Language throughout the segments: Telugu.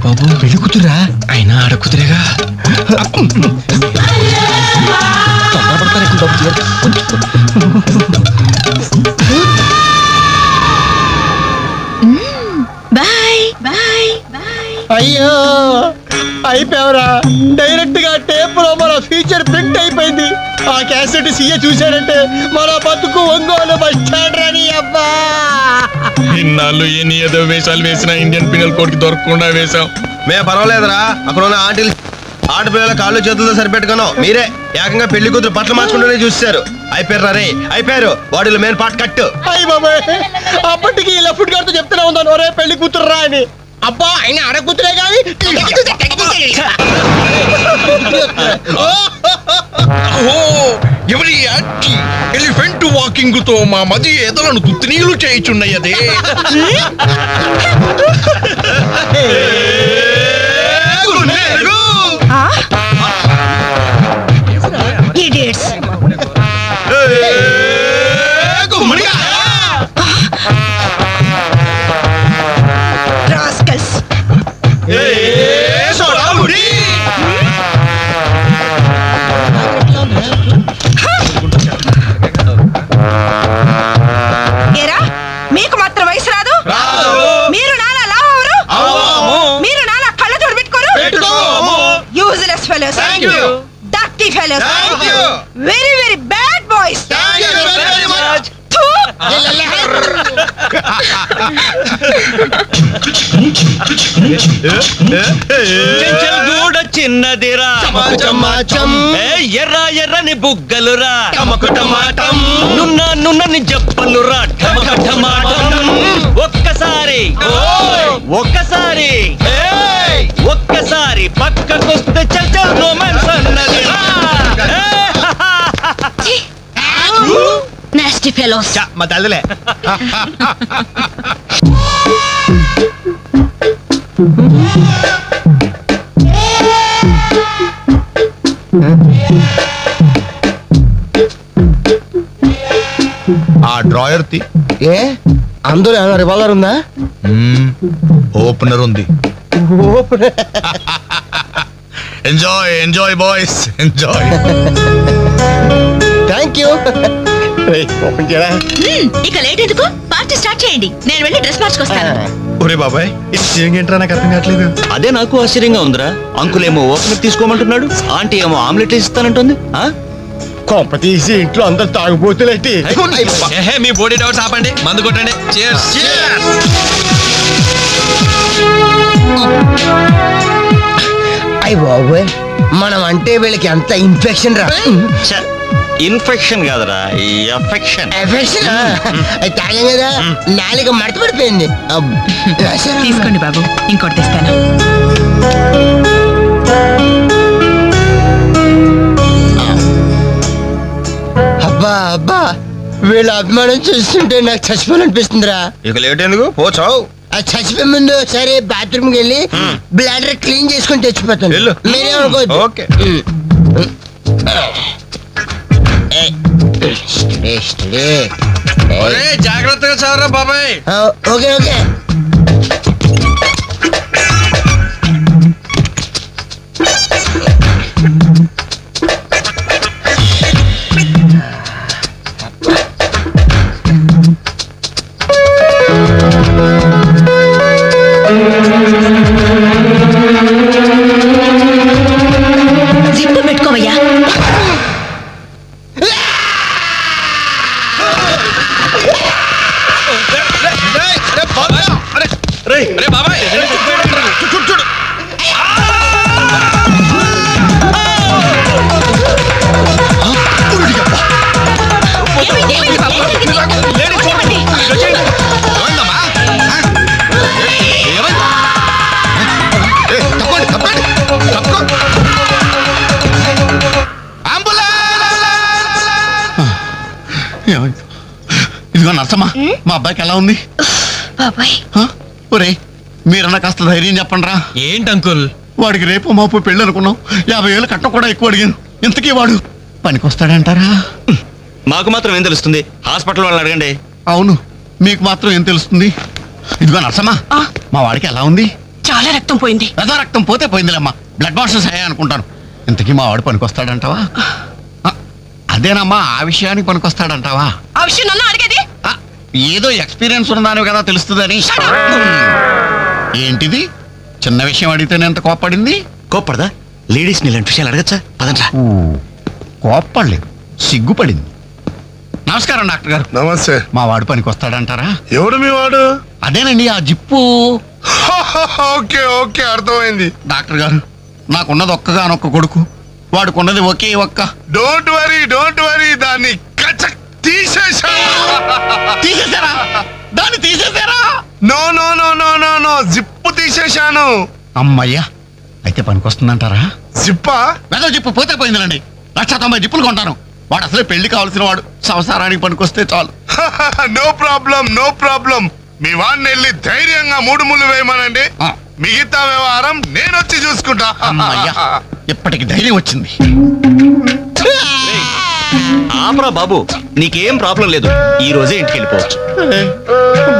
బాబు పెళ్లి కూతురా అయినా ఆడ కుదిరేగా అయ్యో అయిపోయావురా. డైరెక్ట్ గా టేప్ లో మన ఫ్యూచర్ ప్రింట్ అయిపోయింది. ఆ క్యాసెట్ సీఏ చూశాడంటే మన బతుకు ఒంగోలు బస్ స్టాండ్ రాని. అబ్బా ఇన్నాళ్ళు ఎన్ని ఏదో వేషాలు వేసినా ఇండియన్ పీనల్ కోడ్ కి దొరకకుండా వేసాం. మేము పర్వాలేదురా, అక్కడ ఉన్న ఆంటీలు ఆడపిల్లల కాళ్ళు చేతులతో సరిపెట్టుకున్నాం. మీరే ఏకంగా పెళ్లి కూతురు బట్టలు మార్చుకుంటూనే చూస్తారు. అయిపోయారు రే, అయిపోయారు. బాడీలో మెయిన్ పార్ట్ కట్. అయ్యి బాబాయ్, అప్పటికి లెఫ్ట్ గారితో చెప్తూనే ఉన్నాను ఒరే పెళ్లి కూతురు రా అని. అబ్బా ఆయన ఆడ కూతురే కానీ ఎవరి ఎలిఫెంట్ వాకింగ్ తో మా మది ఎదలను తుత్తినీలు చేయుచున్నయ్యదే. మీకు మాత్రం వయసు రాదు. మీరు నాలా లావరు, మీరు నాలా కళ్ళజోడు పెట్టుకోరు. Useless fellows, dirty fellows, very very bad boys. గూడ చిన్నదిరా, ఎర్ర ఎర్రని బుగ్గలురా, నున్న నున్నని జప్పలురా, ఒక్కసారి ఒక్కసారి ఒక్కసారి పక్కకొస్తే చల్ చల్ రొమాన్స్ అన్నదిరా. Nasty fellows. మా తల్లిలే. ఆ డ్రాయర్ తి ఏ అందులో ఏమైనా రివాల్వర్ ఉందా? ఓపెనర్ ఉంది. Enjoy enjoy boys enjoy. Thank you. ఇక లేట్ ఎందుకు, పార్టీ స్టార్ట్ చేయండి. నేను వెళ్ళి డ్రెస్ మార్చుకొస్తాను. ఒరే బాబాయ్, ఇది ఏంట్రా నాకు అర్థం కావట్లేదు. అదే నాకు ఆశ్చర్యంగా ఉందిరా. అంకుల్ ఏమో ఓపెనర్ తీసుకోమంటున్నాడు, ఆంటీ ఏమో ఆమ్లెట్ ఇస్తానంటుంది. కొంప తీసి ఇంట్లో అందరు తాగుపోతులేంటి? మీ బాడీ డౌట్స్ ఆపండి, మందు కొట్టండి. అయ్య బాబోయ్, మనం అంటే వీళ్ళకి అంత ఇన్ఫెక్షన్ రా. ఇన్ఫెక్షన్ కాదురా, ఎఫెక్షన్. అది తాగాం కదా, నాలుక మడత పడిపోయింది. తీసుకోండి బాబు, ఇంకోటి తెస్తాను. అబ్బా అబ్బా, వీళ్ళ అభిమానం చూస్తుంటే నాకు చచ్చిపోవాలనిపిస్తుందిరా. ఇక లేట్ ఎందుకు, పోచావు. అది చచ్చిపోయే ముందు సరే బాత్రూమ్కి వెళ్ళి బ్లాడర్ క్లీన్ చేసుకొని తెచ్చిపోతాను. మీరేమనుకోవద్దు. ఓకే. జాగ్రత్తగా చదవరా బాబాయ్. Okay okay. జిప్పు పెట్టుకోవయ్యా. బాబాయ్ చూడు. ఇదిగో నర్సమ్మా, మా అబ్బాయికి ఎలా ఉంది? బాబాయ్ ఒరే మీరన్నా కాస్త ధైర్యం చెప్పండి రా. ఏంటి అంకుల్, వాడికి రేపు మాపు పెళ్ళి అనుకున్నాం, 50,000 కట్నం కూడా ఎక్కువ అడిగాను. ఇంతకీ వాడు పనికొస్తాడంటారా? మాకు మాత్రం ఏం తెలుస్తుంది, హాస్పిటల్ వాళ్ళని అడగండి. అవును, మీకు మాత్రం ఏం తెలుస్తుంది? ఇదిగో నర్సమ్మా, మా వాడికి ఎలా ఉంది? చాలా రక్తం పోయింది. రథ రక్తం పోతే పోయిందిలేమ్మా, బ్లడ్ వాషెస్ అయ్యా అనుకుంటాను. ఇంతకీ మా వాడు పనికొస్తాడంటావా? అదేనమ్మా, ఆ విషయానికి పనికొస్తాడంటావా? ఆ విషయం నన్ను అడిగేది? ఏదో ఎక్స్పీరియన్స్ ఉన్నదాని కదా తెలుస్తుందని. ఏంటిది? చిన్న విషయం అడిగితేనే ఎంత కోప్పడింది? కోప్పడదా? లేడీస్ ఇలాంటి విషయాలు అడగచ్చా? పదండ్రా. కోప్పడలేదు, సిగ్గుపడింది. నమస్కారం డాక్టర్ గారు. నమస్తే. మా వాడు పనికొస్తాడంటారా? ఎవరు మీ వాడు? అదేనండి ఆ జిప్పు. ఓకే ఓకే, అర్థమైంది. డాక్టర్ గారు, నాకున్నది ఒక్కగానొక్క కొడుకు, వాడుకున్నది ఒకే ఒక్క. డోంట్ వరీ, దాన్ని కచక్ తీసేశారా? దాన్ని తీసేశారా? No no no no no no, zip తీసేశాను. అమ్మయ్యా, అయితే పనికొస్తుందంటారా? జిప్పా? వెదో జిప్పు పోతే పోయిందిలండి. 190 జిప్పులు కొంటాను. వాడు అసలే పెళ్లి కావాల్సిన వాడు, సంసారానికి పనికొస్తే చాలు. No problem. మీ వాడిని వెళ్ళి ధైర్యంగా 3 ముళ్ళు వేయమనండి. మిగతా వ్యవహారం నేను వచ్చి చూసుకుంటా. అమ్మయ్యా, ఇప్పటికి ధైర్యం వచ్చింది. ఆపరా బాబు, నీకేం ప్రాబ్లం లేదు. ఈ రోజే ఇంటికి వెళ్ళిపోవచ్చు.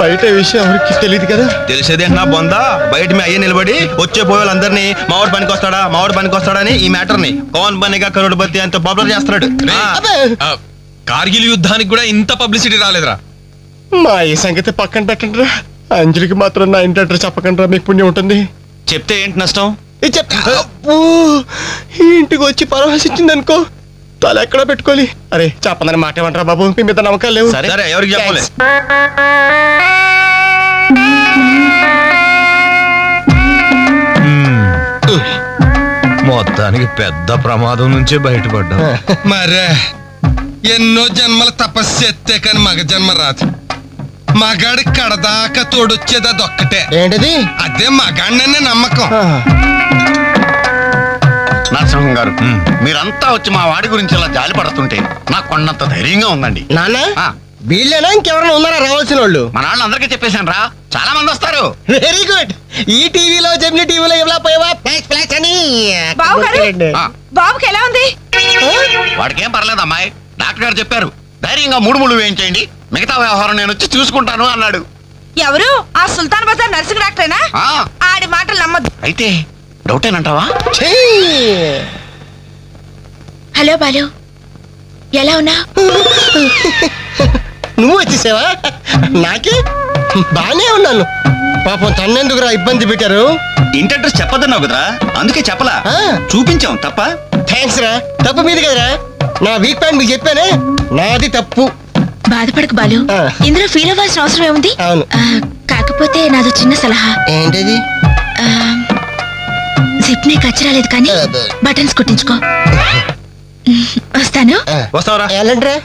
బయట విషయం ఎవరికి తెలియదు కదా. తెలిసేదే నా బొందా. బయట మీ అయ్యే నిలబడి వచ్చే పోయే వాళ్ళందరినీ మావాడు పనికొస్తాడా అని ఈ మ్యాటర్ ని కౌన్ బనేగా కరోడ్పతి అంత పాపులర్ చేస్తున్నాడు. కార్గిల్ యుద్ధానికి కూడా ఇంత పబ్లిసిటీ రాలేదురా. మా ఈ సంగతి పక్కన పెట్టండి రా. అంజలికి మాత్రం నా ఇంటి అడ్రస్ చెప్పకండి రా, మీకు పుణ్యం ఉంటుంది. చెప్తే ఏంటి నష్టం? ఇంటికి వచ్చి పరామర్శించింది అనుకో, తల ఎక్కడ పెట్టుకోవాలి. అరే చెప్పందని మాట ఏమంటారా బాబు, మీ మీద నమ్మకాలు లేవు. సరే ఎవరికి చెప్పాలి? మొత్తానికి పెద్ద ప్రమాదం నుంచే బయటపడ్డా. మరే ఎన్నో జన్మల తపస్సు ఎత్తే కానీ మగ జన్మ రాదు. మగాడి కడదాకా తోడొచ్చేది అదొక్కటే. ఏంటిది? అదే మగాడిననే నమ్మకం. నరసింహం గారు, మీరంతా వచ్చి మా వాడి గురించి ఇలా జాలి పడుతుంటే నాకు కొండంత ధైర్యంగా ఉందండి. నాన్న వీళ్ళేనా ఇంకెవరైనా ఉన్నారా రావాల్సిన వాళ్ళు? మన వాళ్ళు అందరికీ చెప్పేశాను రా, చాలా మంది వస్తారు. Very good. ఈ టీవీలో జెమిని టీవీలో ఎవలా పోయావా ఫ్లాష్ అని. బాబుకి ఎలా ఉంది? వాడికేం పర్లేదు అమ్మాయి, డాక్టర్ గారు చెప్పారు ధైర్యంగా 3 ముళ్ళు వేయించేయండి, మిగతా వ్యవహారం నేను వచ్చి చూసుకుంటాను అన్నాడు. ఎవరు? ఆ సుల్తాన్ బజార్ నర్సింగ్ డాక్టరేనా? ఆడి మాటలు నమ్మద్దు. అయితే డౌటేనంటావా? హలో బాలు, ఎలా ఉన్నా? నువ్వు వచ్చేసావా? నాకే బానే ఉన్నాను. పాపం తన్నెందుకురా ఇబ్బంది పెట్టారు? ఇంటి అడ్రస్ చెప్పదన్నావు కదరా, అందుకే చెప్పలా. చూపించాం తప్ప. థ్యాంక్స్ రా. తప్పు మీది కదరా, నా వీక్ పాయింట్ మీకు చెప్పానే, నాది తప్పు. బాధపడకు బాలు, ఇందులో ఫీల్ అవ్వాల్సిన అవసరం ఏముంది? అవును. కాకపోతే నాదో చిన్న సలహా. ఏంటిది? జిప్ ని కచ్చరాలేదు కానీ బటన్స్ కుట్టించుకో. వస్తాను. వస్తావరా? వెళ్ళండి రా.